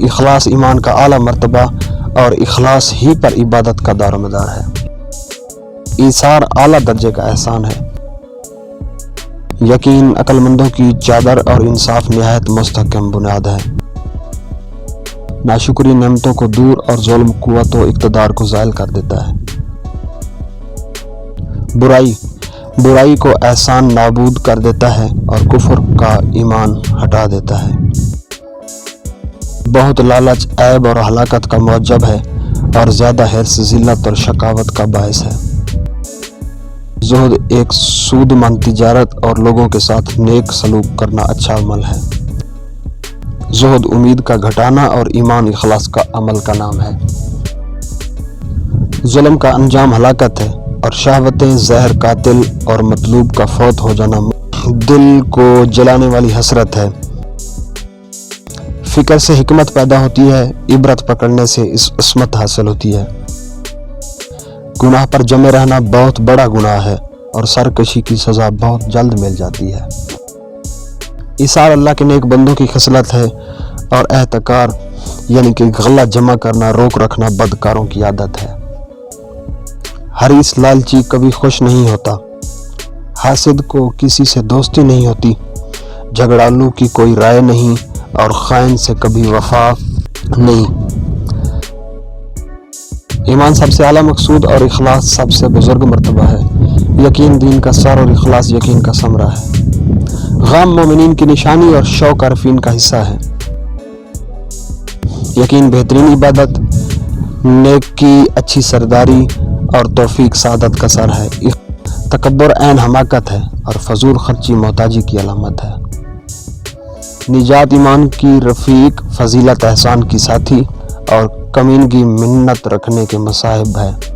اخلاص ایمان کا اعلیٰ مرتبہ اور اخلاص ہی پر عبادت کا دار و مدار ہے۔ ایثار اعلیٰ درجے کا احسان ہے۔ یقین عقل مندوں کی چادر اور انصاف نہایت مستحکم بنیاد ہے۔ ناشکری نعمتوں کو دور اور ظلم قوت و اقتدار کو زائل کر دیتا ہے۔ برائی کو احسان نابود کر دیتا ہے اور کفر کا ایمان ہٹا دیتا ہے۔ بہت لالچ عیب اور ہلاکت کا موجب ہے اور زیادہ حرص ذلت اور شقاوت کا باعث ہے۔ زہد ایک سود مند تجارت اور لوگوں کے ساتھ نیک سلوک کرنا اچھا عمل ہے۔ زہد امید کا گھٹانا اور ایمان اخلاص کا عمل کا نام ہے۔ ظلم کا انجام ہلاکت ہے اور شہوتیں زہر قاتل اور مطلوب کا فوت ہو جانا دل کو جلانے والی حسرت ہے۔ فکر سے حکمت پیدا ہوتی ہے، عبرت پکڑنے سے عصمت حاصل ہوتی ہے۔ گناہ پر جمے رہنا بہت بڑا گناہ ہے اور سرکشی کی سزا بہت جلد مل جاتی ہے۔ ایثار اللہ کے نیک بندوں کی خصلت ہے اور احتکار یعنی کہ غلہ جمع کرنا روک رکھنا بدکاروں کی عادت ہے۔ حریص لالچی کبھی خوش نہیں ہوتا، حاسد کو کسی سے دوستی نہیں ہوتی، جھگڑالو کی کوئی رائے نہیں اور خائن سے کبھی وفا نہیں۔ ایمان سب سے اعلیٰ مقصود اور اخلاص سب سے بزرگ مرتبہ ہے۔ یقین دین کا سر اور اخلاص یقین کا ثمرہ ہے۔ غم مومنین کی نشانی اور شوق عارفین کا حصہ ہے۔ یقین بہترین عبادت، نیکی اچھی سرداری اور توفیق سعادت کا سر ہے۔ تکبر عین حماقت ہے اور فضول خرچی محتاجی کی علامت ہے۔ نجات ایمان کی رفیق، فضیلت احسان کی ساتھی اور کمینگی منت رکھنے کے مصاحب ہے۔